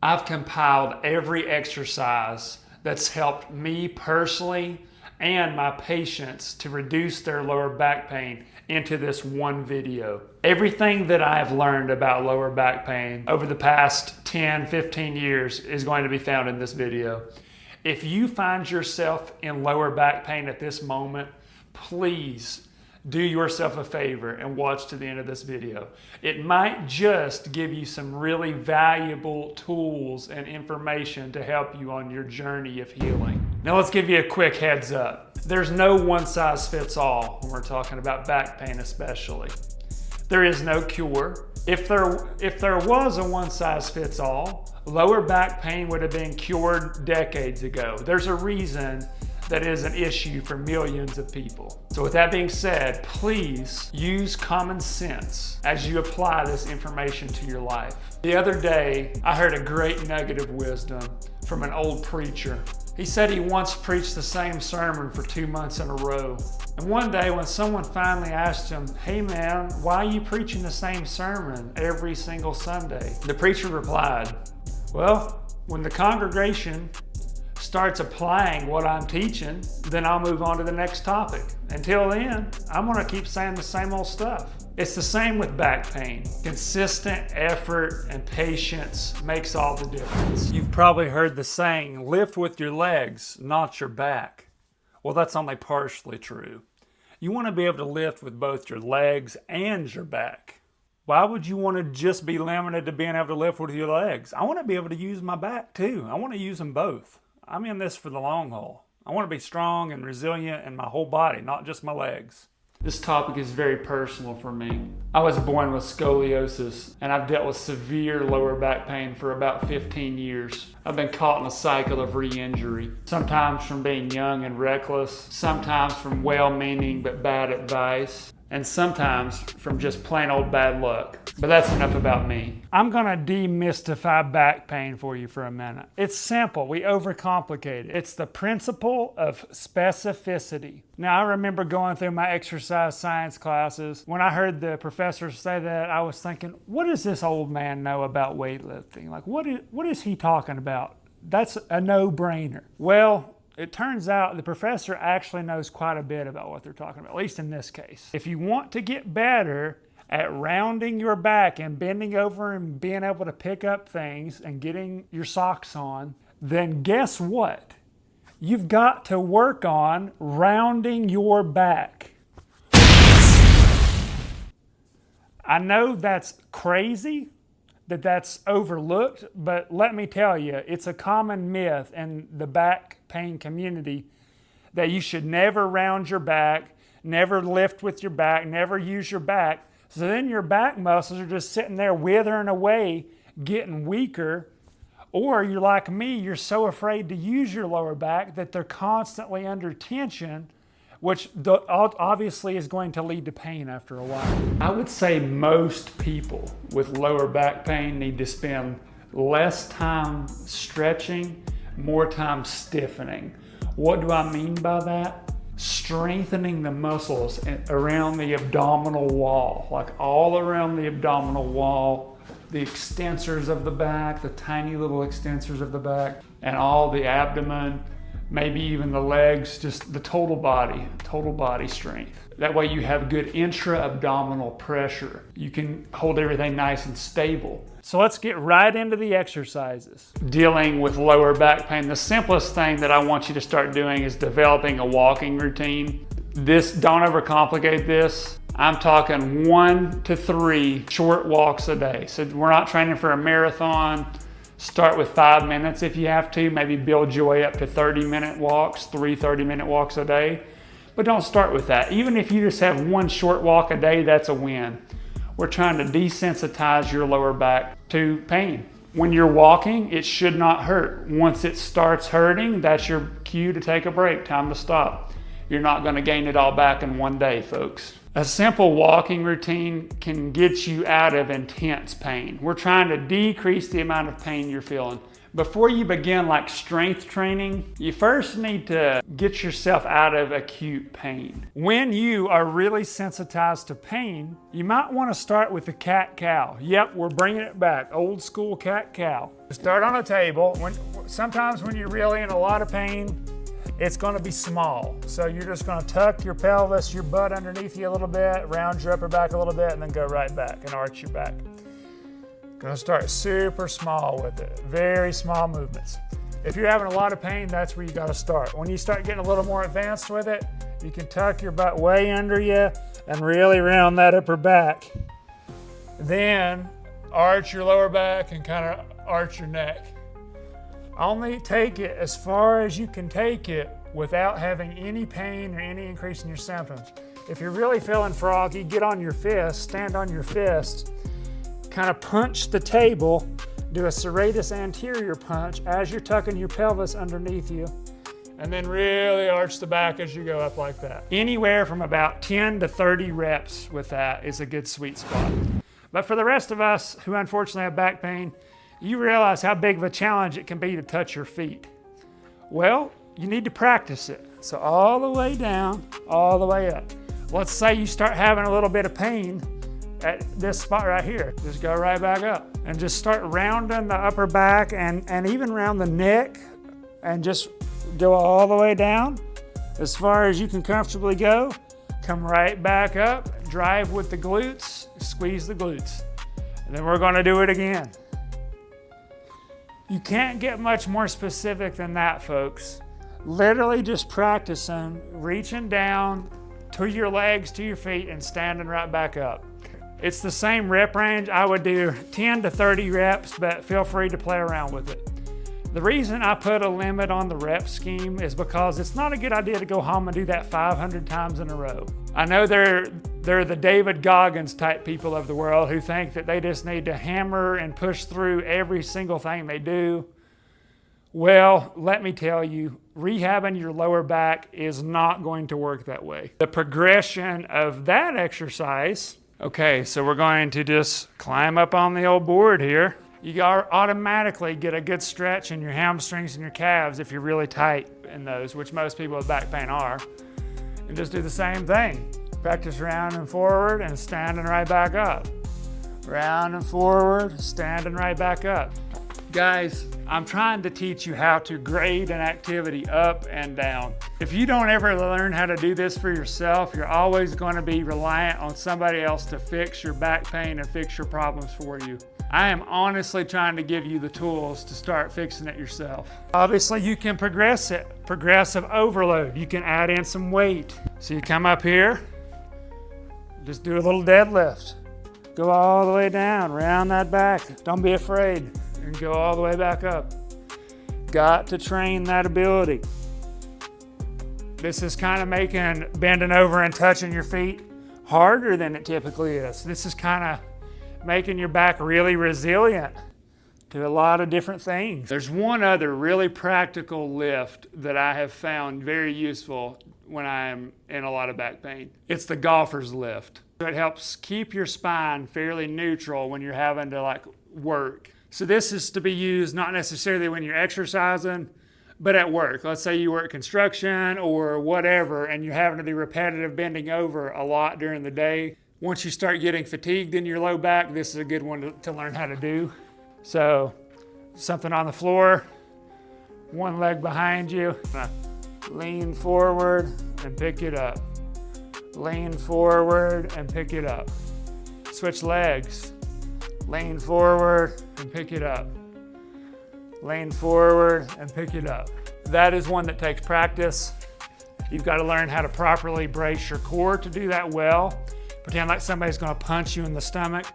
I've compiled every exercise that's helped me personally and my patients to reduce their lower back pain into this one video. Everything that I've learned about lower back pain over the past 10, 15 years is going to be found in this video. If you find yourself in lower back pain at this moment, please do yourself a favor and watch to the end of this video. It might just give you some really valuable tools and information to help you on your journey of healing. Now let's give you a quick heads up. There's no one size fits all when we're talking about back pain especially. There is no cure. If there was a one size fits all, lower back pain would have been cured decades ago. There's a reason that is an issue for millions of people. So with that being said, please use common sense as you apply this information to your life. The other day, I heard a great nugget of wisdom from an old preacher. He said he once preached the same sermon for 2 months in a row. And one day when someone finally asked him, "Hey man, why are you preaching the same sermon every single Sunday?" The preacher replied, "Well, when the congregation starts applying what I'm teaching, then I'll move on to the next topic. Until then, I'm gonna keep saying the same old stuff." It's the same with back pain. Consistent effort and patience makes all the difference. You've probably heard the saying, lift with your legs, not your back. Well, that's only partially true. You wanna be able to lift with both your legs and your back. Why would you want to just be limited to being able to lift with your legs? I want to be able to use my back too. I want to use them both. I'm in this for the long haul. I want to be strong and resilient in my whole body, not just my legs. This topic is very personal for me. I was born with scoliosis, and I've dealt with severe lower back pain for about 15 years. I've been caught in a cycle of re-injury, sometimes from being young and reckless, sometimes from well-meaning but bad advice, and sometimes from just plain old bad luck. But that's enough about me. I'm gonna demystify back pain for you for a minute. It's simple, we overcomplicate it. It's the principle of specificity. Now I remember going through my exercise science classes. When I heard the professor say that, I was thinking, what does this old man know about weightlifting? Like, what is he talking about? That's a no-brainer. Well, it turns out the professor actually knows quite a bit about what they're talking about, at least in this case. If you want to get better at rounding your back and bending over and being able to pick up things and getting your socks on, then guess what? You've got to work on rounding your back. I know that's crazy, that's overlooked, but let me tell you, it's a common myth in the back pain community that you should never round your back, never lift with your back, never use your back. So then your back muscles are just sitting there withering away, getting weaker. Or you're like me, you're so afraid to use your lower back that they're constantly under tension, which obviously is going to lead to pain after a while. I would say most people with lower back pain need to spend less time stretching, more time stiffening. What do I mean by that? Strengthening the muscles around the abdominal wall, like all around the abdominal wall, the extensors of the back, the tiny little extensors of the back, and all the abdomen, maybe even the legs, just the total body strength. That way you have good intra-abdominal pressure. You can hold everything nice and stable. So let's get right into the exercises. Dealing with lower back pain, the simplest thing that I want you to start doing is developing a walking routine. Don't overcomplicate this. I'm talking 1 to 3 short walks a day. So we're not training for a marathon. Start with 5 minutes if you have to. Maybe build your way up to 30-minute walks, 3 30-minute walks a day. But don't start with that. Even if you just have 1 short walk a day, that's a win. We're trying to desensitize your lower back to pain. When you're walking, it should not hurt. Once it starts hurting, that's your cue to take a break, time to stop. You're not gonna gain it all back in one day, folks. A simple walking routine can get you out of intense pain. We're trying to decrease the amount of pain you're feeling. Before you begin like strength training, you first need to get yourself out of acute pain. When you are really sensitized to pain, you might want to start with the cat-cow. Yep, we're bringing it back, old school cat-cow. Start on a table. Sometimes when you're really in a lot of pain, it's going to be small. So you're just going to tuck your pelvis, your butt underneath you a little bit, round your upper back a little bit, and then go right back and arch your back. Gonna start super small with it, very small movements. If you're having a lot of pain, that's where you gotta start. When you start getting a little more advanced with it, you can tuck your butt way under you and really round that upper back. Then arch your lower back and kind of arch your neck. Only take it as far as you can take it without having any pain or any increase in your symptoms. If you're really feeling froggy, get on your fist, stand on your fist, kind of punch the table, do a serratus anterior punch as you're tucking your pelvis underneath you, and then really arch the back as you go up like that. Anywhere from about 10 to 30 reps with that is a good sweet spot. But for the rest of us who unfortunately have back pain, you realize how big of a challenge it can be to touch your feet. Well, you need to practice it. So all the way down, all the way up. Let's say you start having a little bit of pain at this spot right here. Just go right back up and just start rounding the upper back and even round the neck and just go all the way down as far as you can comfortably go. Come right back up, drive with the glutes, squeeze the glutes. And then we're gonna do it again. You can't get much more specific than that, folks. Literally just practicing, reaching down to your legs, to your feet, and standing right back up. It's the same rep range. I would do 10 to 30 reps, but feel free to play around with it. The reason I put a limit on the rep scheme is because it's not a good idea to go home and do that 500 times in a row. I know they're the David Goggins type people of the world who think that they just need to hammer and push through every single thing they do. Well, let me tell you, rehabbing your lower back is not going to work that way. The progression of that exercise. Okay, so we're going to just climb up on the old board here. You automatically get a good stretch in your hamstrings and your calves if you're really tight in those, which most people with back pain are. And just do the same thing. Practice rounding forward and standing right back up. Rounding forward, standing right back up. Guys, I'm trying to teach you how to grade an activity up and down. If you don't ever learn how to do this for yourself, you're always going to be reliant on somebody else to fix your back pain and fix your problems for you. I am honestly trying to give you the tools to start fixing it yourself. Obviously, you can progress it. Progressive overload. You can add in some weight. So you come up here, just do a little deadlift. Go all the way down, round that back. Don't be afraid. And go all the way back up. Got to train that ability. This is kind of making bending over and touching your feet harder than it typically is. This is kind of making your back really resilient to a lot of different things. There's one other really practical lift that I have found very useful when I'm in a lot of back pain. It's the golfer's lift. It helps keep your spine fairly neutral when you're having to work. So this is to be used not necessarily when you're exercising, but at work. Let's say you work construction or whatever, and you're having to do repetitive bending over a lot during the day. Once you start getting fatigued in your low back, this is a good one to learn how to do. So something on the floor, one leg behind you, lean forward and pick it up. Lean forward and pick it up. Switch legs. Lean forward and pick it up. Lean forward and pick it up. That is one that takes practice. You've got to learn how to properly brace your core to do that well. Pretend like somebody's going to punch you in the stomach.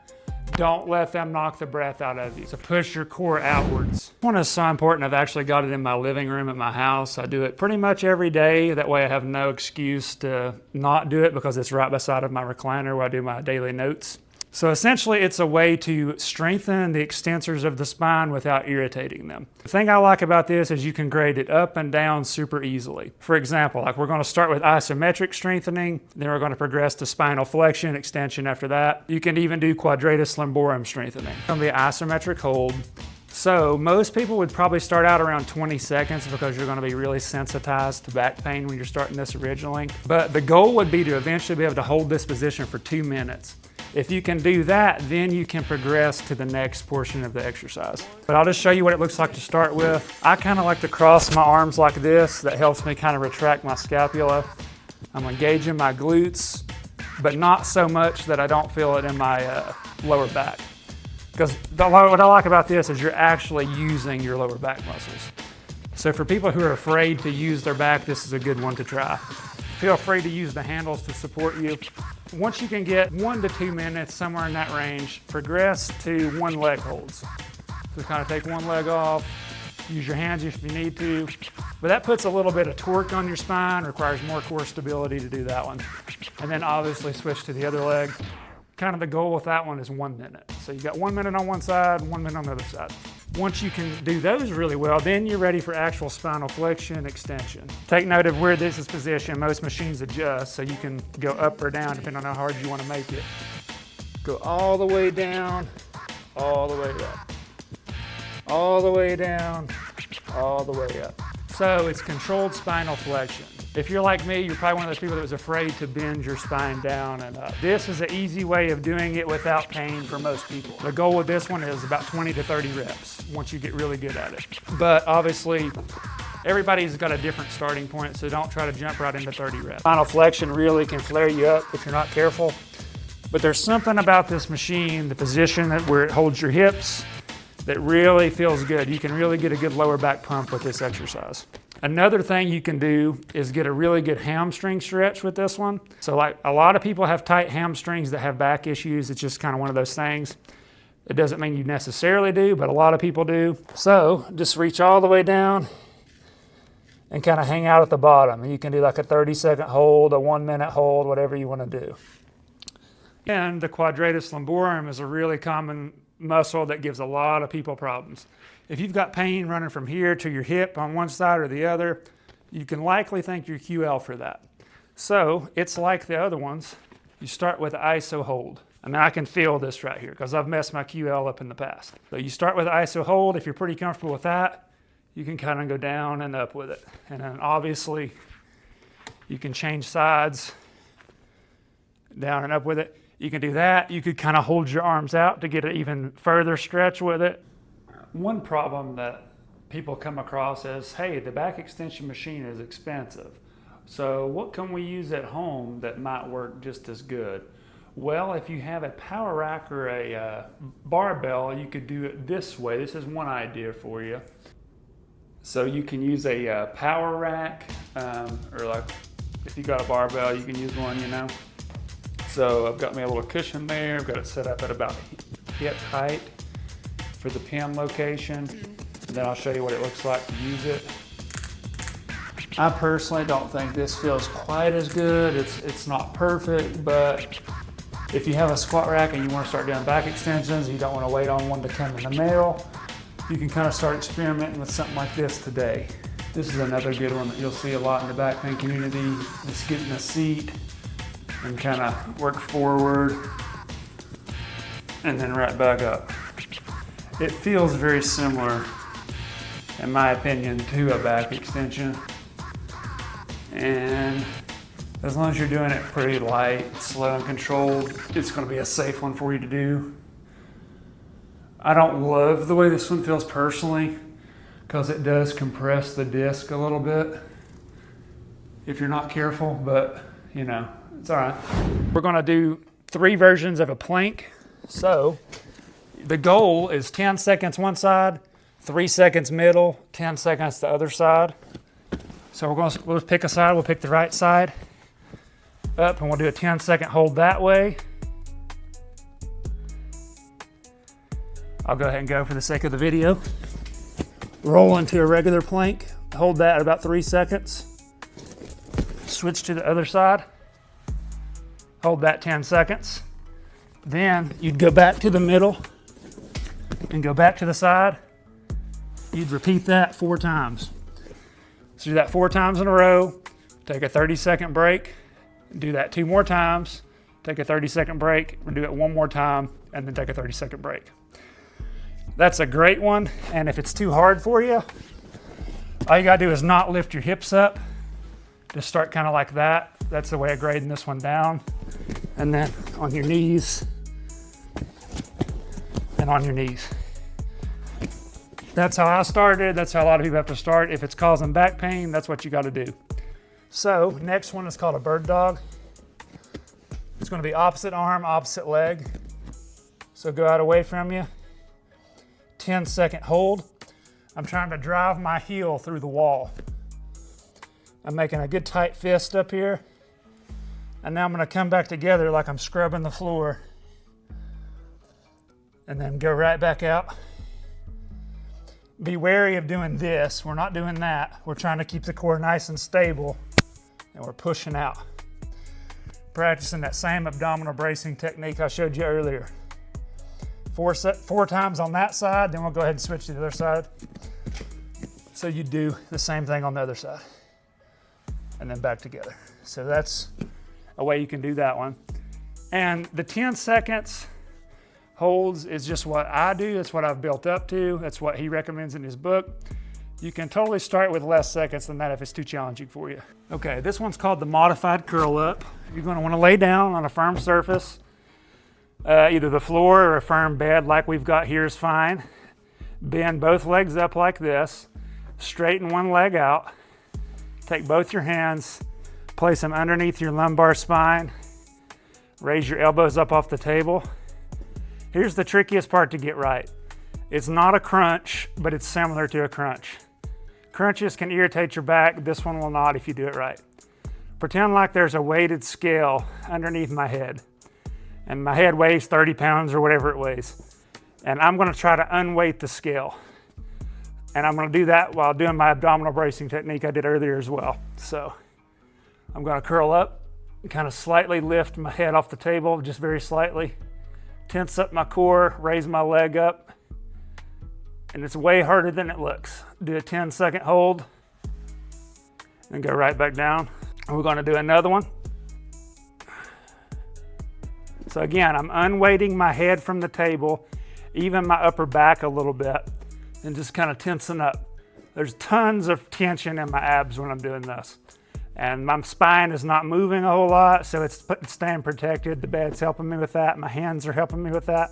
Don't let them knock the breath out of you. So push your core outwards. This one is so important. I've actually got it in my living room at my house. I do it pretty much every day. That way I have no excuse to not do it because it's right beside of my recliner where I do my daily notes. So essentially it's a way to strengthen the extensors of the spine without irritating them. The thing I like about this is you can grade it up and down super easily. For example, like we're going to start with isometric strengthening, then we're going to progress to spinal flexion, extension after that. You can even do quadratus lumborum strengthening. It's going to be isometric hold. So most people would probably start out around 20 seconds because you're going to be really sensitized to back pain when you're starting this originally. But the goal would be to eventually be able to hold this position for 2 minutes. If you can do that, then you can progress to the next portion of the exercise. But I'll just show you what it looks like to start with. I kind of like to cross my arms like this. That helps me kind of retract my scapula. I'm engaging my glutes, but not so much that I don't feel it in my lower back. Because what I like about this is you're actually using your lower back muscles. So for people who are afraid to use their back, this is a good one to try. Feel free to use the handles to support you. Once you can get 1 to 2 minutes, somewhere in that range, progress to 1 leg holds. So kind of take 1 leg off, use your hands if you need to, but that puts a little bit of torque on your spine, requires more core stability to do that one. And then obviously switch to the other leg. Kind of the goal with that one is 1 minute. So you got 1 minute on one side, 1 minute on the other side. Once you can do those really well, then you're ready for actual spinal flexion extension. Take note of where this is positioned. Most machines adjust, so you can go up or down depending on how hard you want to make it. Go all the way down, all the way up. All the way down, all the way up. So it's controlled spinal flexion. If you're like me, you're probably one of those people that was afraid to bend your spine down and up. This is an easy way of doing it without pain for most people. The goal with this one is about 20 to 30 reps once you get really good at it. But obviously, everybody's got a different starting point, so don't try to jump right into 30 reps. Spinal flexion really can flare you up if you're not careful. But there's something about this machine, the position where it holds your hips, that really feels good. You can really get a good lower back pump with this exercise. Another thing you can do is get a really good hamstring stretch with this one. So like a lot of people have tight hamstrings that have back issues. It's just kind of one of those things. It doesn't mean you necessarily do, but a lot of people do. So just reach all the way down and kind of hang out at the bottom. You can do like a 30-second hold, a 1 minute hold, whatever you want to do. And the quadratus lumborum is a really common muscle that gives a lot of people problems. If you've got pain running from here to your hip on one side or the other, you can likely thank your QL for that. So it's like the other ones. You start with ISO hold. I mean, I can feel this right here because I've messed my QL up in the past. So you start with ISO hold. If you're pretty comfortable with that, you can kind of go down and up with it. And then obviously you can change sides, down and up with it. You can do that. You could kind of hold your arms out to get an even further stretch with it. One problem that people come across is, hey, the back extension machine is expensive. So what can we use at home that might work just as good? Well, if you have a power rack or a barbell, you could do it this way. This is one idea for you. So you can use a power rack, or like if you got a barbell, you can use one, you know. So I've got me a little cushion there. I've got it set up at about hip height for the pin location. And then I'll show you what it looks like to use it. I personally don't think this feels quite as good. It's not perfect, but if you have a squat rack and you want to start doing back extensions, you don't want to wait on one to come in the mail, you can kind of start experimenting with something like this today. This is another good one that you'll see a lot in the back pain community. Just get in a seat and kind of work forward and then right back up. It feels very similar, in my opinion, to a back extension. And as long as you're doing it pretty light, slow, and controlled, it's going to be a safe one for you to do. I don't love the way this one feels personally because it does compress the disc a little bit if you're not careful, but you know, it's all right. We're going to do 3 versions of a plank. So the goal is 10 seconds one side, 3 seconds middle, 10 seconds the other side. So we'll pick a side, we'll pick the right side up and we'll do a 10-second hold that way. I'll go ahead and go for the sake of the video. Roll into a regular plank, hold that at about 3 seconds. Switch to the other side, hold that 10 seconds. Then you'd go back to the middle and go back to the side. You'd repeat that 4 times. So do that 4 times in a row, take a 30-second break, do that 2 more times, take a 30-second break, and do it 1 more time, and then take a 30-second break. That's a great one, and if it's too hard for you, all you gotta do is not lift your hips up. Just start kind of like that. That's the way of grading this one down. And then on your knees, and on your knees. That's how I started. That's how a lot of people have to start. If it's causing back pain, that's what you got to do. So next one is called a bird dog. It's going to be opposite arm, opposite leg. So go out away from you. 10-second hold. I'm trying to drive my heel through the wall. I'm making a good tight fist up here. And now I'm going to come back together like I'm scrubbing the floor. And then go right back out. Be wary of doing this. We're not doing that. We're trying to keep the core nice and stable, and we're pushing out. Practicing that same abdominal bracing technique I showed you earlier. 4 times on that side, then we'll go ahead and switch to the other side. So you do the same thing on the other side, and then back together. So that's a way you can do that one. And the 10 seconds holds is just what I do. That's what I've built up to. That's what he recommends in his book. You can totally start with less seconds than that if it's too challenging for you. Okay, this one's called the modified curl up. You're going to want to lay down on a firm surface. Either the floor or a firm bed like we've got here is fine. Bend both legs up like this. Straighten one leg out. Take both your hands, place them underneath your lumbar spine. Raise your elbows up off the table. Here's the trickiest part to get right. It's not a crunch, but it's similar to a crunch. Crunches can irritate your back. This one will not if you do it right. Pretend like there's a weighted scale underneath my head. And my head weighs 30 pounds or whatever it weighs. And I'm gonna try to unweight the scale. And I'm gonna do that while doing my abdominal bracing technique I did earlier as well. So I'm gonna curl up and kind of slightly lift my head off the table, just very slightly. Tense up my core, raise my leg up, and it's way harder than it looks. Do a 10-second hold, and go right back down. And we're gonna do another one. So again, I'm unweighting my head from the table, even my upper back a little bit, and just kind of tensing up. There's tons of tension in my abs when I'm doing this. And my spine is not moving a whole lot, so it's staying protected. The bed's helping me with that. My hands are helping me with that.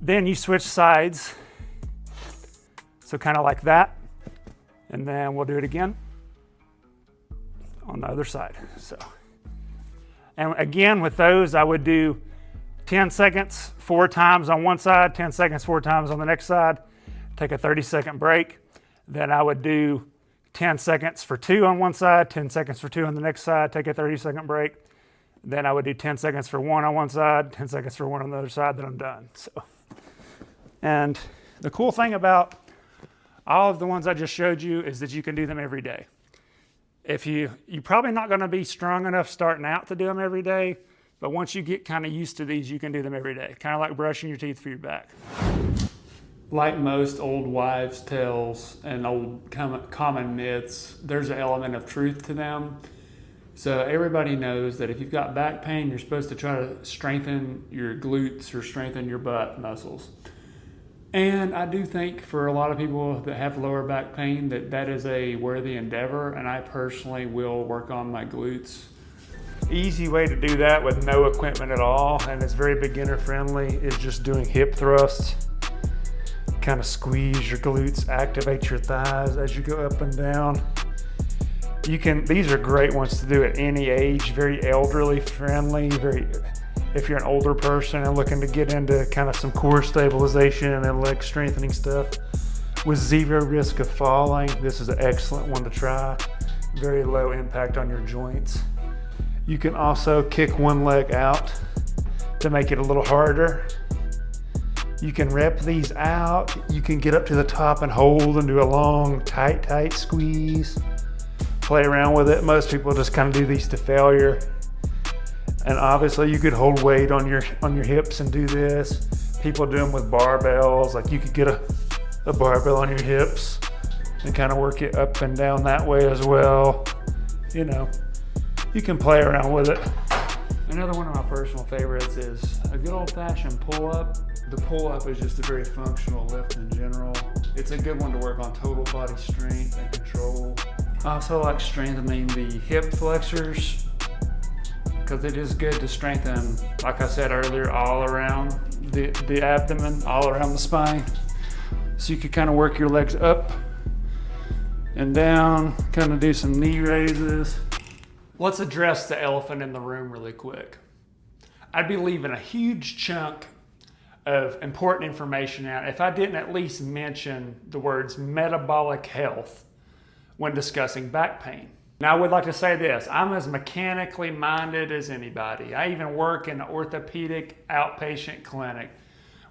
Then you switch sides. So kind of like that. And then we'll do it again on the other side. So, and again, with those, I would do 10 seconds, 4 times on one side, 10 seconds, 4 times on the next side. Take a 30-second break. Then I would do 10 seconds for 2 on one side, 10 seconds for 2 on the next side, take a 30-second break. Then I would do 10 seconds for 1 on one side, 10 seconds for 1 on the other side, then I'm done. So, and the cool thing about all of the ones I just showed you is that you can do them every day. If you're probably not gonna be strong enough starting out to do them every day, but once you get kind of used to these, you can do them every day. Kind of like brushing your teeth for your back. Like most old wives' tales and old common myths, there's an element of truth to them. So everybody knows that if you've got back pain, you're supposed to try to strengthen your glutes or strengthen your butt muscles. And I do think for a lot of people that have lower back pain that is a worthy endeavor, and I personally will work on my glutes. Easy way to do that with no equipment at all, and it's very beginner friendly, is just doing hip thrusts. Kind of squeeze your glutes, activate your thighs as you go up and down. These are great ones to do at any age, very elderly friendly, if you're an older person and looking to get into kind of some core stabilization and leg strengthening stuff with zero risk of falling, this is an excellent one to try. Very low impact on your joints. You can also kick one leg out to make it a little harder. You can rep these out. You can get up to the top and hold and do a long, tight squeeze. Play around with it. Most people just kind of do these to failure. And obviously you could hold weight on your hips and do this. People do them with barbells. Like you could get a barbell on your hips and kind of work it up and down that way as well. You know, you can play around with it. Another one of my personal favorites is a good old-fashioned pull-up. The pull-up is just a very functional lift in general. It's a good one to work on total body strength and control. I also like strengthening the hip flexors because it is good to strengthen, like I said earlier, all around the abdomen, all around the spine. So you could kind of work your legs up and down, kind of do some knee raises. Let's address the elephant in the room really quick. I'd be leaving a huge chunk of important information out if I didn't at least mention the words metabolic health when discussing back pain. Now I would like to say this, I'm as mechanically minded as anybody. I even work in an orthopedic outpatient clinic,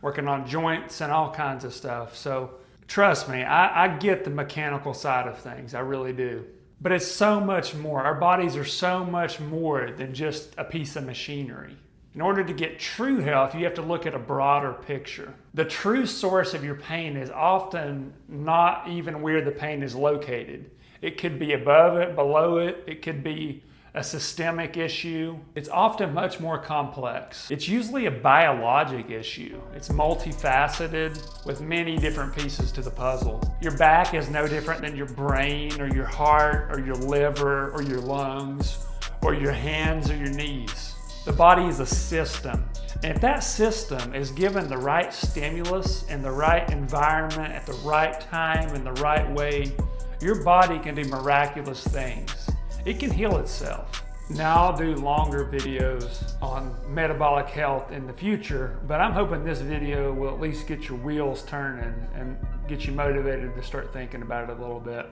working on joints and all kinds of stuff. So trust me, I get the mechanical side of things, I really do. But it's so much more. Our bodies are so much more than just a piece of machinery. In order to get true health, you have to look at a broader picture. The true source of your pain is often not even where the pain is located. It could be above it, below it. It could be a systemic issue. It's often much more complex. It's usually a biologic issue. It's multifaceted with many different pieces to the puzzle. Your back is no different than your brain or your heart or your liver or your lungs or your hands or your knees. The body is a system. And if that system is given the right stimulus and the right environment at the right time and the right way, your body can do miraculous things. It can heal itself. Now I'll do longer videos on metabolic health in the future, but I'm hoping this video will at least get your wheels turning and get you motivated to start thinking about it a little bit.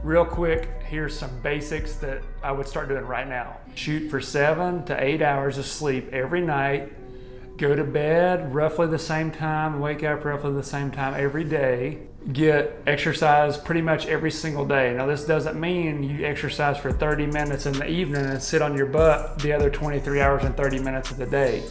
Real quick, here's some basics that I would start doing right now. Shoot for 7 to 8 hours of sleep every night. Go to bed roughly the same time, wake up roughly the same time every day. Get exercise pretty much every single day. Now this doesn't mean you exercise for 30 minutes in the evening and sit on your butt the other 23 hours and 30 minutes of the day.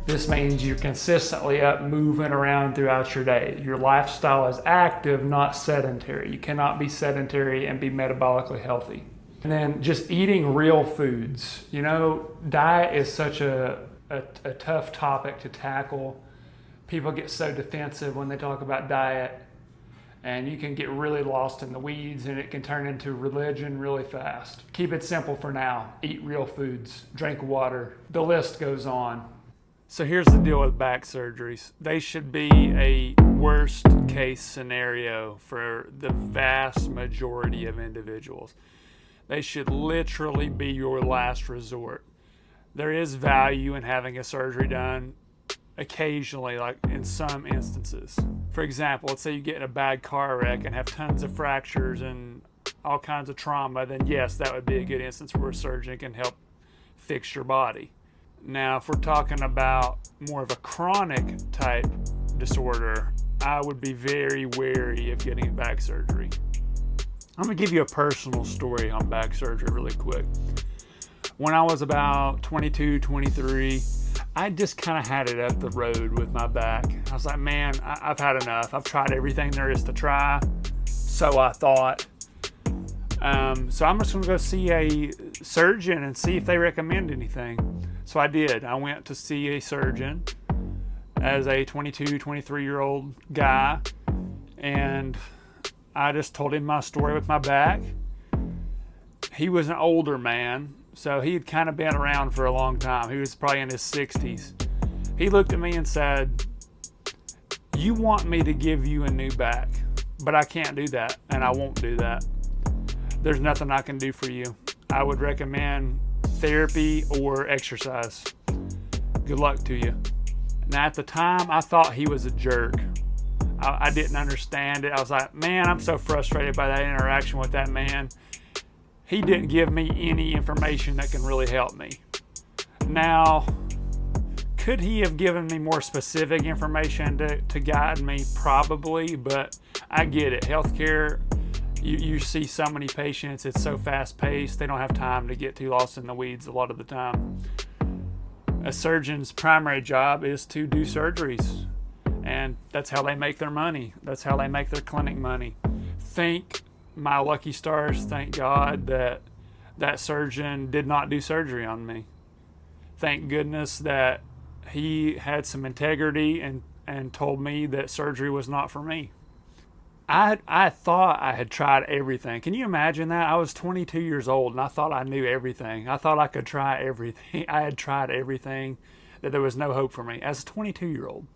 This means you're consistently up moving around throughout your day. Your lifestyle is active, not sedentary. You cannot be sedentary and be metabolically healthy. And then just eating real foods. You know, diet is such a tough topic to tackle. People get so defensive when they talk about diet, and you can get really lost in the weeds and it can turn into religion really fast. Keep it simple for now. Eat real foods, drink water. The list goes on. So here's the deal with back surgeries. They should be a worst case scenario for the vast majority of individuals. They should literally be your last resort. There is value in having a surgery done occasionally, like in some instances. For example, let's say you get in a bad car wreck and have tons of fractures and all kinds of trauma, then yes, that would be a good instance where a surgeon can help fix your body. Now, if we're talking about more of a chronic type disorder, I would be very wary of getting back surgery. I'm gonna give you a personal story on back surgery really quick. When I was about 22, 23, I just kind of had it up the road with my back. I was like, man, I've had enough. I've tried everything there is to try. So I thought. So I'm just gonna go see a surgeon and see if they recommend anything. So I did. I went to see a surgeon as a 22, 23-year-old guy, and I just told him my story with my back. He was an older man, so he had kind of been around for a long time. He was probably in his 60s. He looked at me and said, "You want me to give you a new back, but I can't do that, and I won't do that. There's nothing I can do for you. I would recommend therapy or exercise. Good luck to you." Now at the time, I thought he was a jerk. I didn't understand it. I was like, man, I'm so frustrated by that interaction with that man. He didn't give me any information that can really help me. Now, could he have given me more specific information to guide me? Probably, but I get it. Healthcare, You see so many patients, it's so fast paced, they don't have time to get too lost in the weeds a lot of the time. A surgeon's primary job is to do surgeries, and that's how they make their money. That's how they make their clinic money. Thank my lucky stars, thank God that that surgeon did not do surgery on me. Thank goodness that he had some integrity and told me that surgery was not for me. I thought I had tried everything. Can you imagine that? I was 22 years old and I thought I knew everything. I thought I could try everything. I had tried everything, that there was no hope for me as a 22-year-old.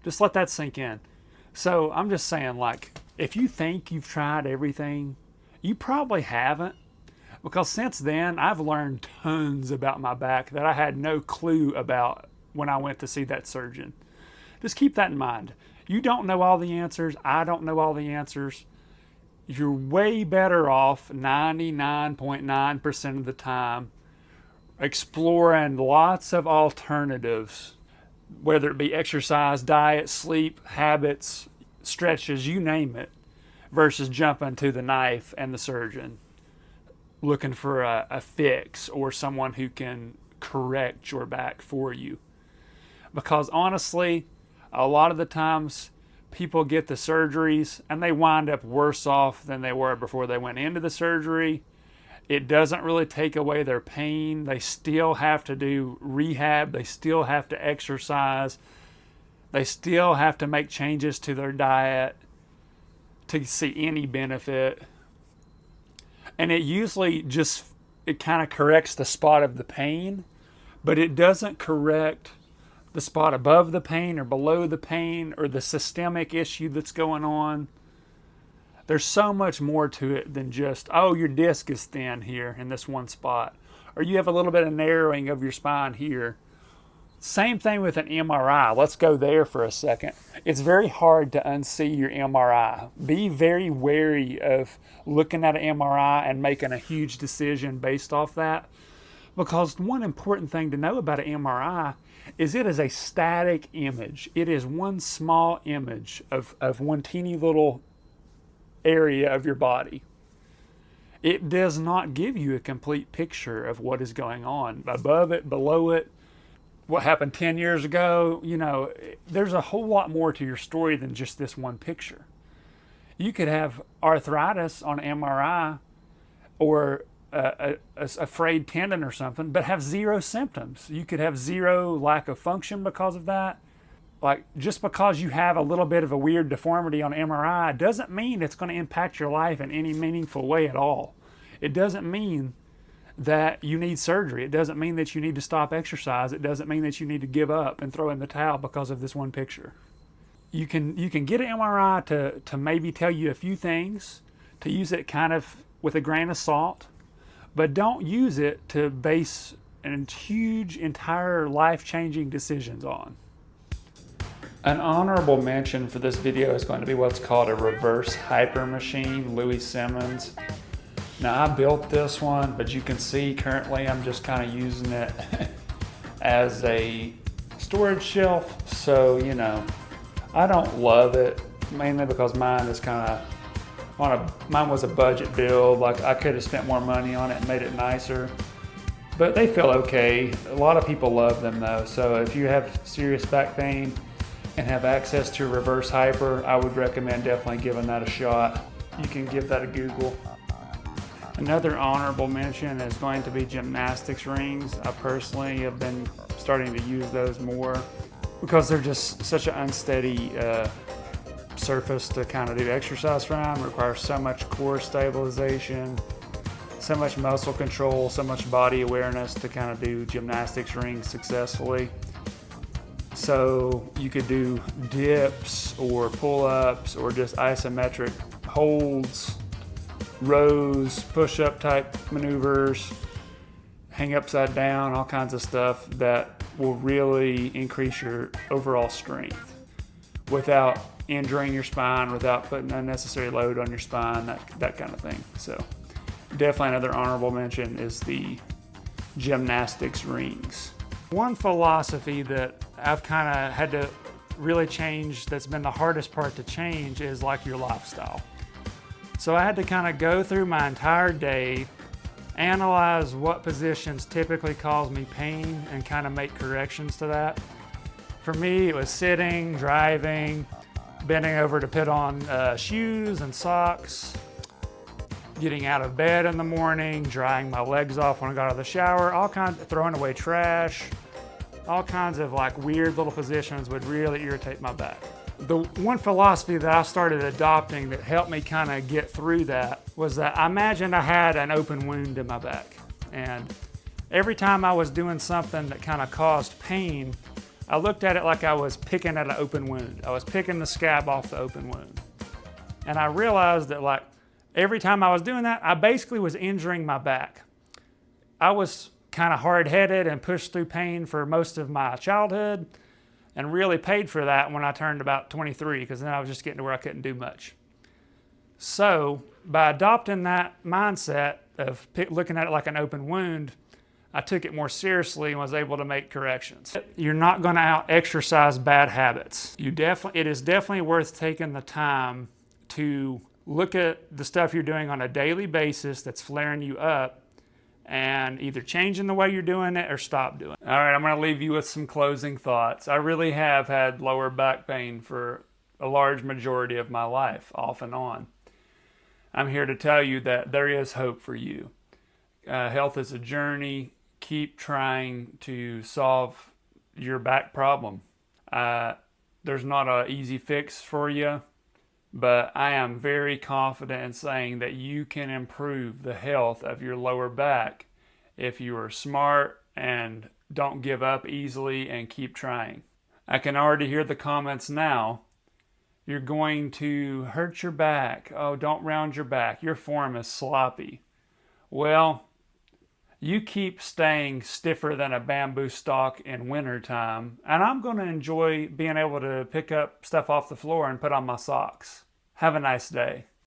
Just let that sink in. So I'm just saying, like, if you think you've tried everything, you probably haven't. Because since then, I've learned tons about my back that I had no clue about when I went to see that surgeon. Just keep that in mind. You don't know all the answers. I don't know all the answers. You're way better off 99.9% of the time exploring lots of alternatives, whether it be exercise, diet, sleep, habits, stretches, you name it, versus jumping to the knife and the surgeon, looking for a fix or someone who can correct your back for you. Because honestly, a lot of the times people get the surgeries and they wind up worse off than they were before they went into the surgery. It doesn't really take away their pain. They still have to do rehab. They still have to exercise. They still have to make changes to their diet to see any benefit. And it usually just, it kind of corrects the spot of the pain, but it doesn't correct the spot above the pain or below the pain or the systemic issue that's going on. There's so much more to it than just, oh, your disc is thin here in this one spot, or you have a little bit of narrowing of your spine here. Same thing with an MRI. Let's go there for a second. It's very hard to unsee your MRI. Be very wary of looking at an MRI and making a huge decision based off that. Because one important thing to know about an MRI is it is a static image. It is one small image of one teeny little area of your body. It does not give you a complete picture of what is going on above it, below it, what happened 10 years ago. You know, there's a whole lot more to your story than just this one picture. You could have arthritis on MRI or a frayed tendon or something, but have zero symptoms. You could have zero lack of function because of that. Like, just because you have a little bit of a weird deformity on MRI doesn't mean it's going to impact your life in any meaningful way at all. It doesn't mean that you need surgery. It doesn't mean that you need to stop exercise. It doesn't mean that you need to give up and throw in the towel because of this one picture. You can get an MRI to maybe tell you a few things, to use it kind of with a grain of salt, but don't use it to base huge, entire life-changing decisions on. An honorable mention for this video is going to be what's called a reverse hyper machine, Louis Simmons. Now, I built this one, but you can see currently I'm just kind of using it as a storage shelf. So, you know, I don't love it, mainly because mine is kind of mine was a budget build. Like, I could have spent more money on it and made it nicer, but they feel okay. A lot of people love them though. So if you have serious back pain and have access to reverse hyper, I would recommend definitely giving that a shot. You can give that a Google. Another honorable mention is going to be gymnastics rings. I personally have been starting to use those more because they're just such an unsteady surface to kind of do exercise from. It requires so much core stabilization, so much muscle control, so much body awareness to kind of do gymnastics rings successfully. So you could do dips or pull-ups or just isometric holds, rows, push-up type maneuvers, hang upside down, all kinds of stuff that will really increase your overall strength without injuring your spine, without putting unnecessary load on your spine, that kind of thing. So definitely another honorable mention is the gymnastics rings. One philosophy that I've kind of had to really change, that's been the hardest part to change, is like your lifestyle. So I had to kind of go through my entire day, analyze what positions typically cause me pain, and kind of make corrections to that. For me, it was sitting, driving, bending over to put on shoes and socks, getting out of bed in the morning, drying my legs off when I got out of the shower, all kinds of throwing away trash, all kinds of like weird little positions would really irritate my back. The one philosophy that I started adopting that helped me kind of get through that was that I imagined I had an open wound in my back. And every time I was doing something that kind of caused pain, I looked at it like I was picking at an open wound. I was picking the scab off the open wound. And I realized that like every time I was doing that, I basically was injuring my back. I was kind of hard-headed and pushed through pain for most of my childhood, and really paid for that when I turned about 23, because then I was just getting to where I couldn't do much. So by adopting that mindset of looking at it like an open wound, I took it more seriously and was able to make corrections. You're not going to out-exercise bad habits. It is definitely worth taking the time to look at the stuff you're doing on a daily basis that's flaring you up, and either changing the way you're doing it or stop doing it. All right, I'm going to leave you with some closing thoughts. I really have had lower back pain for a large majority of my life, off and on. I'm here to tell you that there is hope for you. Health is a journey. Keep trying to solve your back problem. There's not an easy fix for you, but I am very confident in saying that you can improve the health of your lower back if you are smart and don't give up easily and keep trying. I can already hear the comments now. You're going to hurt your back. Oh, don't round your back. Your form is sloppy. Well, you keep staying stiffer than a bamboo stalk in wintertime, and I'm going to enjoy being able to pick up stuff off the floor and put on my socks. Have a nice day.